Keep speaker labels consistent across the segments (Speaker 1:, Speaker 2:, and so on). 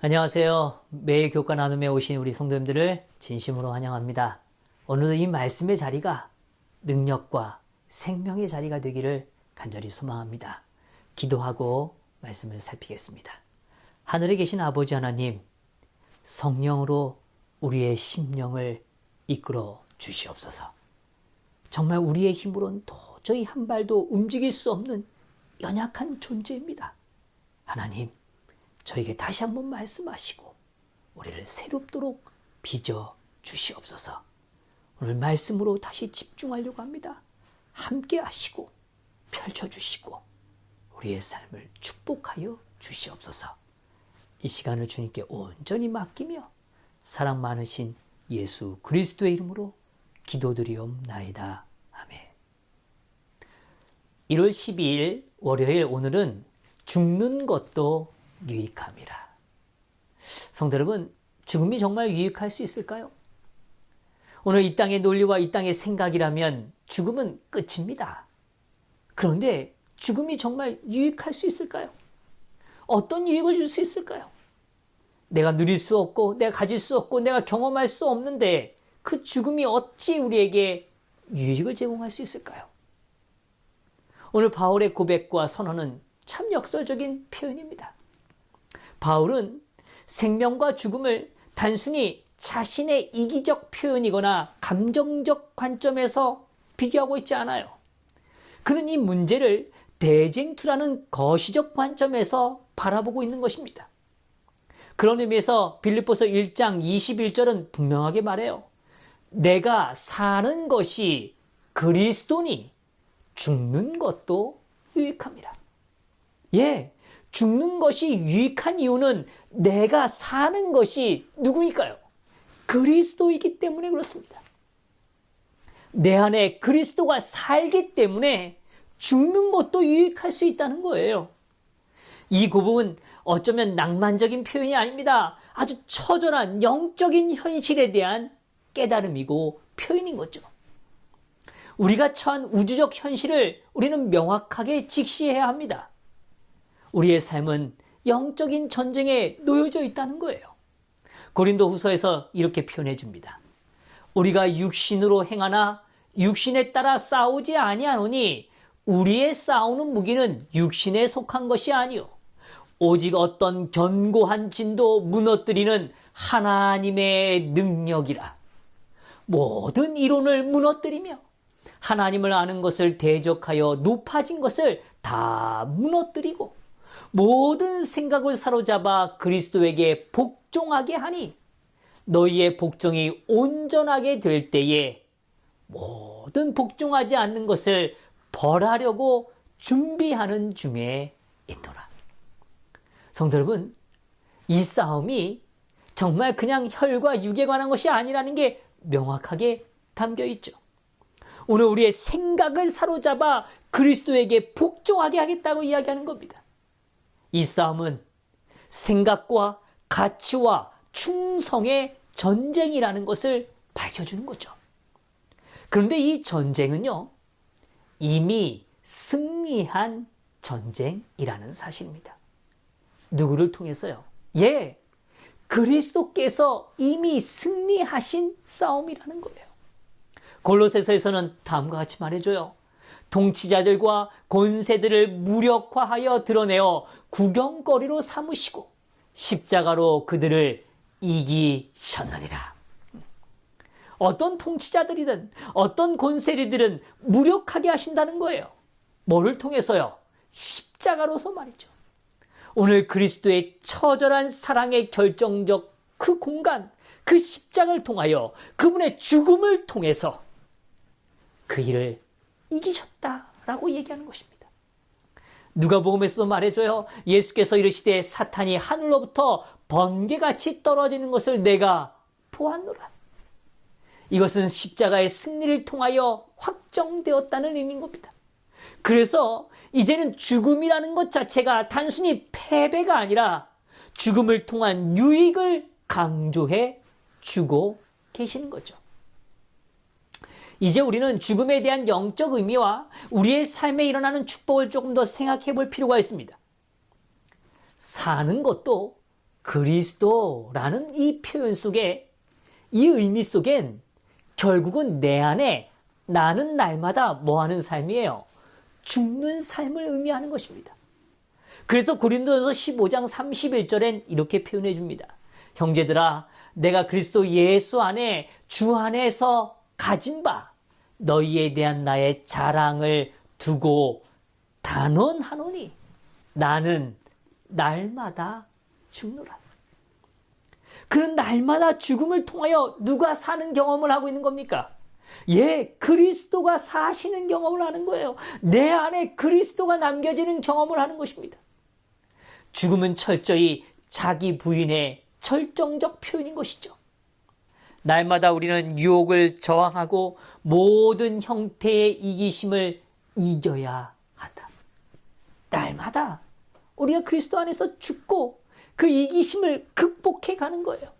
Speaker 1: 안녕하세요. 매일 교과 나눔에 오신 우리 성도님들을 진심으로 환영합니다. 오늘도 이 말씀의 자리가 능력과 생명의 자리가 되기를 간절히 소망합니다. 기도하고 말씀을 살피겠습니다. 하늘에 계신 아버지 하나님, 성령으로 우리의 심령을 이끌어 주시옵소서. 정말 우리의 힘으로는 도저히 한 발도 움직일 수 없는 연약한 존재입니다. 하나님, 저에게 다시 한번 말씀하시고 우리를 새롭도록 빚어 주시옵소서. 오늘 말씀으로 다시 집중하려고 합니다. 함께 하시고 펼쳐주시고 우리의 삶을 축복하여 주시옵소서. 이 시간을 주님께 온전히 맡기며 사랑 많으신 예수 그리스도의 이름으로 기도드리옵나이다. 아멘. 1월 12일 월요일, 오늘은 죽는 것도 유익함이라. 성도 여러분, 죽음이 정말 유익할 수 있을까요? 오늘 이 땅의 논리와 이 땅의 생각이라면 죽음은 끝입니다. 그런데 죽음이 정말 유익할 수 있을까요? 어떤 유익을 줄 수 있을까요? 내가 누릴 수 없고 내가 가질 수 없고 내가 경험할 수 없는데 그 죽음이 어찌 우리에게 유익을 제공할 수 있을까요? 오늘 바울의 고백과 선언은 참 역설적인 표현입니다. 바울은 생명과 죽음을 단순히 자신의 이기적 표현이거나 감정적 관점에서 비교하고 있지 않아요. 그는 이 문제를 대쟁투라는 거시적 관점에서 바라보고 있는 것입니다. 그런 의미에서 빌립보서 1장 21절은 분명하게 말해요. 내가 사는 것이 그리스도니 죽는 것도 유익함이라. 죽는 것이 유익한 이유는 내가 사는 것이 누구일까요? 그리스도이기 때문에 그렇습니다. 내 안에 그리스도가 살기 때문에 죽는 것도 유익할 수 있다는 거예요. 이 고백은 어쩌면 낭만적인 표현이 아닙니다. 아주 처절한 영적인 현실에 대한 깨달음이고 표현인 거죠. 우리가 처한 우주적 현실을 우리는 명확하게 직시해야 합니다. 우리의 삶은 영적인 전쟁에 놓여져 있다는 거예요. 고린도후서에서 이렇게 표현해 줍니다. 우리가 육신으로 행하나 육신에 따라 싸우지 아니하노니 우리의 싸우는 무기는 육신에 속한 것이 아니요 오직 어떤 견고한 진도 무너뜨리는 하나님의 능력이라. 모든 이론을 무너뜨리며 하나님을 아는 것을 대적하여 높아진 것을 다 무너뜨리고 모든 생각을 사로잡아 그리스도에게 복종하게 하니 너희의 복종이 온전하게 될 때에 모든 복종하지 않는 것을 벌하려고 준비하는 중에 있노라. 성도 여러분, 이 싸움이 정말 그냥 혈과 육에 관한 것이 아니라는 게 명확하게 담겨 있죠. 오늘 우리의 생각을 사로잡아 그리스도에게 복종하게 하겠다고 이야기하는 겁니다. 이 싸움은 생각과 가치와 충성의 전쟁이라는 것을 밝혀주는 거죠. 그런데 이 전쟁은요, 이미 승리한 전쟁이라는 사실입니다. 누구를 통해서요? 그리스도께서 이미 승리하신 싸움이라는 거예요. 골로새서에서는 다음과 같이 말해줘요. 통치자들과 권세들을 무력화하여 드러내어 구경거리로 삼으시고 십자가로 그들을 이기셨느니라. 어떤 통치자들이든 어떤 권세리들은 무력하게 하신다는 거예요. 뭐를 통해서요? 십자가로서 말이죠. 오늘 그리스도의 처절한 사랑의 결정적 그 공간, 그 십자가를 통하여 그분의 죽음을 통해서 그 일을 이기셨다라고 얘기하는 것입니다. 누가복음에서도 말해줘요. 예수께서 이르시되 사탄이 하늘로부터 번개같이 떨어지는 것을 내가 보았노라. 이것은 십자가의 승리를 통하여 확정되었다는 의미인 겁니다. 그래서 이제는 죽음이라는 것 자체가 단순히 패배가 아니라 죽음을 통한 유익을 강조해 주고 계시는 거죠. 이제 우리는 죽음에 대한 영적 의미와 우리의 삶에 일어나는 축복을 조금 더 생각해 볼 필요가 있습니다. 사는 것도 그리스도라는 이 표현 속에, 이 의미 속엔 결국은 내 안에 나는 날마다 뭐하는 삶이에요? 죽는 삶을 의미하는 것입니다. 그래서 고린도전서 15장 31절엔 이렇게 표현해 줍니다. 형제들아, 내가 그리스도 예수 안에 주 안에서 가진 바 너희에 대한 나의 자랑을 두고 단언하노니 나는 날마다 죽노라. 그는 날마다 죽음을 통하여 누가 사는 경험을 하고 있는 겁니까? 그리스도가 사시는 경험을 하는 거예요. 내 안에 그리스도가 남겨지는 경험을 하는 것입니다. 죽음은 철저히 자기 부인의 절정적 표현인 것이죠. 날마다 우리는 유혹을 저항하고 모든 형태의 이기심을 이겨야 한다. 날마다 우리가 그리스도 안에서 죽고 그 이기심을 극복해 가는 거예요.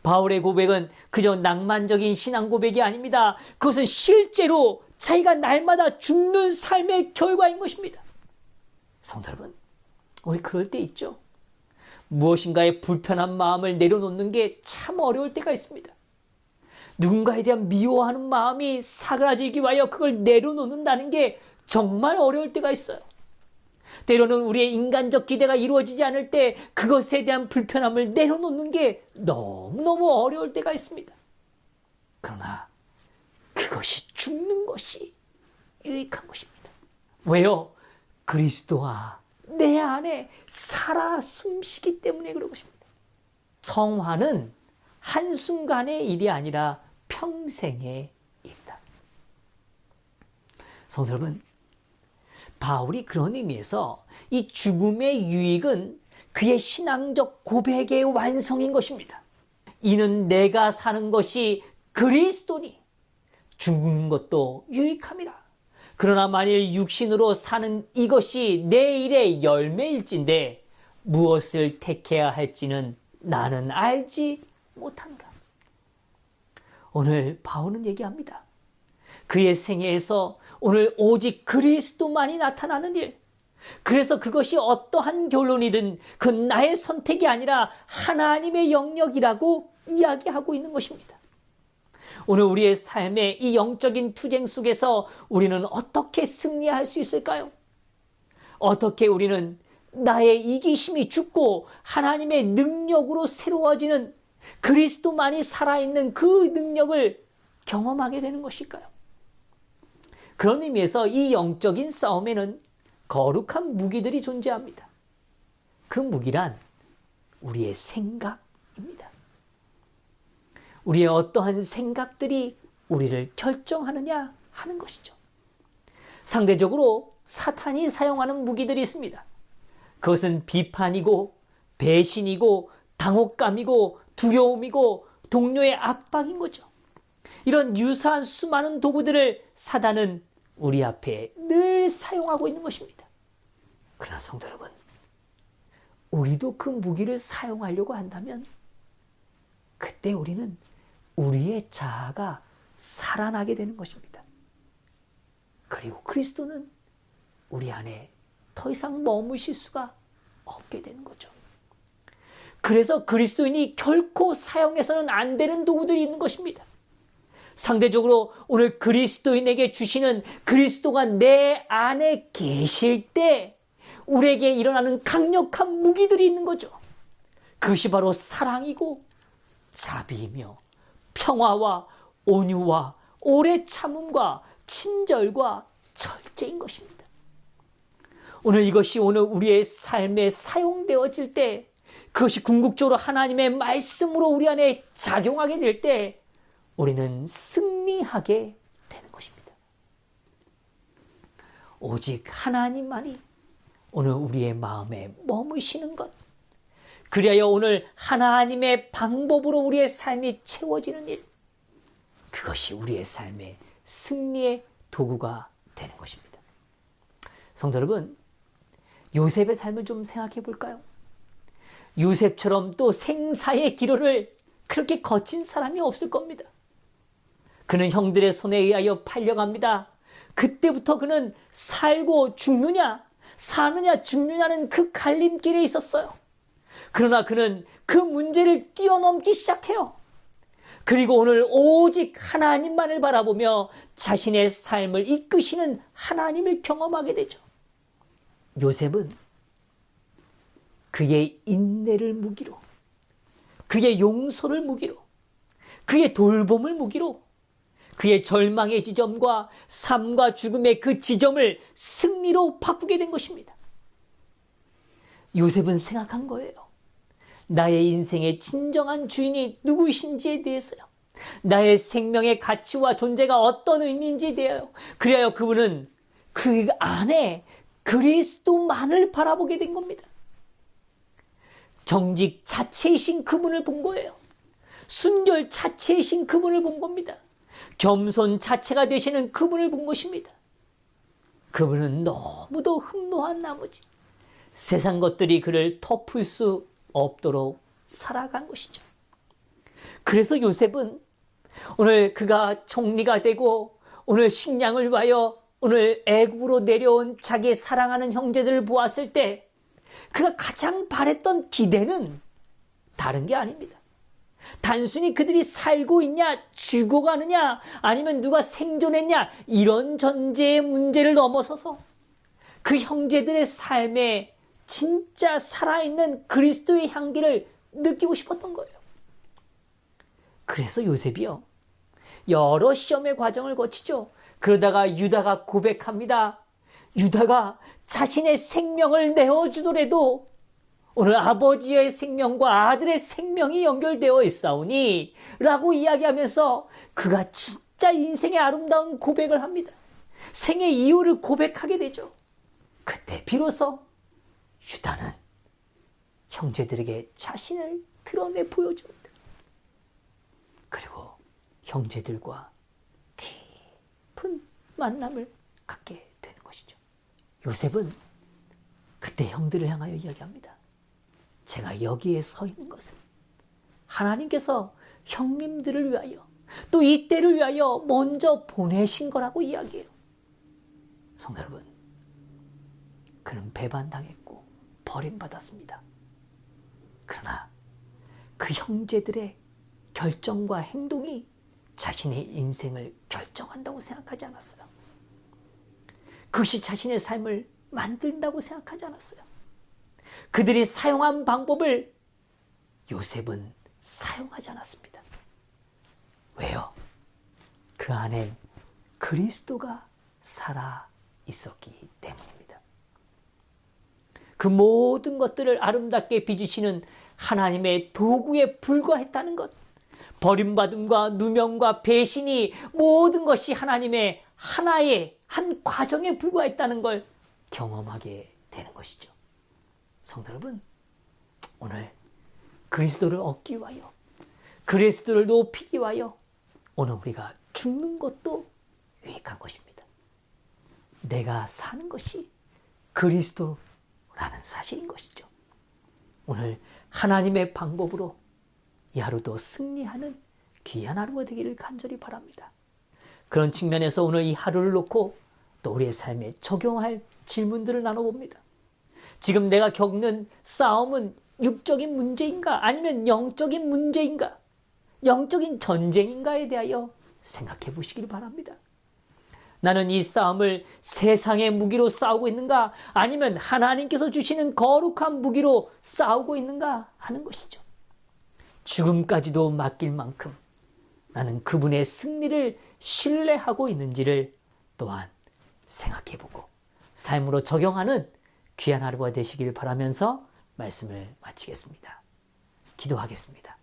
Speaker 1: 바울의 고백은 그저 낭만적인 신앙 고백이 아닙니다. 그것은 실제로 자기가 날마다 죽는 삶의 결과인 것입니다. 성도 여러분, 우리 그럴 때 있죠. 무엇인가의 불편한 마음을 내려놓는 게 참 어려울 때가 있습니다. 누군가에 대한 미워하는 마음이 사라지기 위하여 그걸 내려놓는다는 게 정말 어려울 때가 있어요. 때로는 우리의 인간적 기대가 이루어지지 않을 때 그것에 대한 불편함을 내려놓는 게 너무너무 어려울 때가 있습니다. 그러나 그것이 죽는 것이 유익한 것입니다. 왜요? 그리스도와 내 안에 살아 숨쉬기 때문에 그런 것입니다. 성화는 한순간의 일이 아니라 평생의 일이다. 성도 여러분, 바울이 그런 의미에서 이 죽음의 유익은 그의 신앙적 고백의 완성인 것입니다. 이는 내가 사는 것이 그리스도니 죽는 것도 유익함이라. 그러나 만일 육신으로 사는 이것이 내 일의 열매일진데 무엇을 택해야 할지는 나는 알지 못하노라. 오늘 바울은 얘기합니다. 그의 생애에서 오늘 오직 그리스도만이 나타나는 일. 그래서 그것이 어떠한 결론이든 그건 나의 선택이 아니라 하나님의 영역이라고 이야기하고 있는 것입니다. 오늘 우리의 삶의 이 영적인 투쟁 속에서 우리는 어떻게 승리할 수 있을까요? 어떻게 우리는 나의 이기심이 죽고 하나님의 능력으로 새로워지는 그리스도만이 살아있는 그 능력을 경험하게 되는 것일까요? 그런 의미에서 이 영적인 싸움에는 거룩한 무기들이 존재합니다. 그 무기란 우리의 생각입니다. 우리의 어떠한 생각들이 우리를 결정하느냐 하는 것이죠. 상대적으로 사탄이 사용하는 무기들이 있습니다. 그것은 비판이고 배신이고 당혹감이고 두려움이고 동료의 압박인 거죠. 이런 유사한 수많은 도구들을 사단은 우리 앞에 늘 사용하고 있는 것입니다. 그러나 성도 여러분, 우리도 그 무기를 사용하려고 한다면 그때 우리는 우리의 자아가 살아나게 되는 것입니다. 그리고 그리스도는 우리 안에 더 이상 머무실 수가 없게 되는 거죠. 그래서 그리스도인이 결코 사용해서는 안 되는 도구들이 있는 것입니다. 상대적으로 오늘 그리스도인에게 주시는 그리스도가 내 안에 계실 때 우리에게 일어나는 강력한 무기들이 있는 거죠. 그것이 바로 사랑이고 자비이며 평화와 온유와 오래 참음과 친절과 절제인 것입니다. 오늘 이것이 오늘 우리의 삶에 사용되어질 때 그것이 궁극적으로 하나님의 말씀으로 우리 안에 작용하게 될 때 우리는 승리하게 되는 것입니다. 오직 하나님만이 오늘 우리의 마음에 머무시는 것, 그리하여 오늘 하나님의 방법으로 우리의 삶이 채워지는 일, 그것이 우리의 삶의 승리의 도구가 되는 것입니다. 성도 여러분, 요셉의 삶을 좀 생각해 볼까요? 요셉처럼 또 생사의 기로를 그렇게 거친 사람이 없을 겁니다. 그는 형들의 손에 의하여 팔려갑니다. 그때부터 그는 살고 죽느냐, 사느냐, 죽느냐는 그 갈림길에 있었어요. 그러나 그는 그 문제를 뛰어넘기 시작해요. 그리고 오늘 오직 하나님만을 바라보며 자신의 삶을 이끄시는 하나님을 경험하게 되죠. 요셉은 그의 인내를 무기로, 그의 용서를 무기로, 그의 돌봄을 무기로 그의 절망의 지점과 삶과 죽음의 그 지점을 승리로 바꾸게 된 것입니다. 요셉은 생각한 거예요. 나의 인생의 진정한 주인이 누구이신지에 대해서요. 나의 생명의 가치와 존재가 어떤 의미인지에 대하여, 그리하여 그분은 그 안에 그리스도만을 바라보게 된 겁니다. 정직 자체이신 그분을 본 거예요. 순결 자체이신 그분을 본 겁니다. 겸손 자체가 되시는 그분을 본 것입니다. 그분은 너무도 흠노한 나머지 세상 것들이 그를 덮을 수 없도록 살아간 것이죠. 그래서 요셉은 오늘 그가 총리가 되고 오늘 식량을 위하여 오늘 애굽으로 내려온 자기 사랑하는 형제들을 보았을 때 그가 가장 바랬던 기대는 다른 게 아닙니다. 단순히 그들이 살고 있냐, 죽어가느냐, 아니면 누가 생존했냐, 이런 전제의 문제를 넘어서서 그 형제들의 삶에 진짜 살아있는 그리스도의 향기를 느끼고 싶었던 거예요. 그래서 요셉이요, 여러 시험의 과정을 거치죠. 그러다가 유다가 고백합니다. 유다가 자신의 생명을 내어주더라도 오늘 아버지의 생명과 아들의 생명이 연결되어 있사오니 라고 이야기하면서 그가 진짜 인생의 아름다운 고백을 합니다. 생의 이유를 고백하게 되죠. 그때 비로소 유다는 형제들에게 자신을 드러내 보여줍니다. 그리고 형제들과 깊은 만남을 갖게 되는 것이죠. 요셉은 그때 형들을 향하여 이야기합니다. 제가 여기에 서 있는 것은 하나님께서 형님들을 위하여 또 이 때를 위하여 먼저 보내신 거라고 이야기해요. 성도 여러분, 그는 배반당했고 버림받았습니다. 그러나 그 형제들의 결정과 행동이 자신의 인생을 결정한다고 생각하지 않았어요. 그것이 자신의 삶을 만든다고 생각하지 않았어요. 그들이 사용한 방법을 요셉은 사용하지 않았습니다. 왜요? 그 안엔 그리스도가 살아 있었기 때문입니다. 그 모든 것들을 아름답게 빚으시는 하나님의 도구에 불과했다는 것, 버림받음과 누명과 배신이 모든 것이 하나님의 하나의 한 과정에 불과했다는 걸 경험하게 되는 것이죠. 성도 여러분, 오늘 그리스도를 얻기 위하여, 그리스도를 높이기 위하여 오늘 우리가 죽는 것도 유익한 것입니다. 내가 사는 것이 그리스도라는 사실인 것이죠. 오늘 하나님의 방법으로 이 하루도 승리하는 귀한 하루가 되기를 간절히 바랍니다. 그런 측면에서 오늘 이 하루를 놓고 또 우리의 삶에 적용할 질문들을 나눠봅니다. 지금 내가 겪는 싸움은 육적인 문제인가 아니면 영적인 문제인가, 영적인 전쟁인가에 대하여 생각해 보시길 바랍니다. 나는 이 싸움을 세상의 무기로 싸우고 있는가 아니면 하나님께서 주시는 거룩한 무기로 싸우고 있는가 하는 것이죠. 죽음까지도 맡길 만큼 나는 그분의 승리를 신뢰하고 있는지를 또한 생각해보고 삶으로 적용하는 귀한 하루가 되시길 바라면서 말씀을 마치겠습니다. 기도하겠습니다.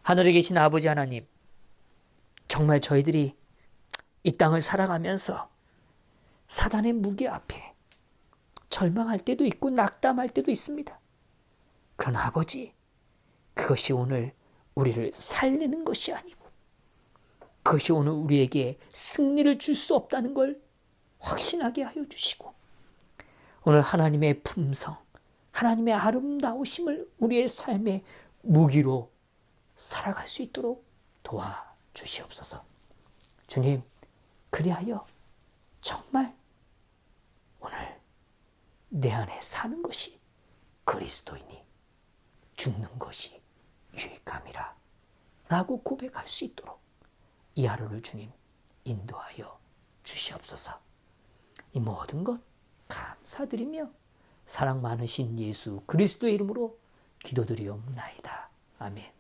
Speaker 1: 하늘에 계신 아버지 하나님, 정말 저희들이 이 땅을 살아가면서 사단의 무기 앞에 절망할 때도 있고 낙담할 때도 있습니다. 그러나 아버지, 그것이 오늘 우리를 살리는 것이 아니고 그것이 오늘 우리에게 승리를 줄 수 없다는 걸 확신하게 하여 주시고 오늘 하나님의 품성, 하나님의 아름다우심을 우리의 삶의 무기로 살아갈 수 있도록 도와주시옵소서. 주님, 그리하여 정말 오늘 내 안에 사는 것이 그리스도이니 죽는 것이 유익함이라 라고 고백할 수 있도록 이 하루를 주님 인도하여 주시옵소서. 이 모든 것 감사드리며 사랑 많으신 예수 그리스도의 이름으로 기도드리옵나이다. 아멘.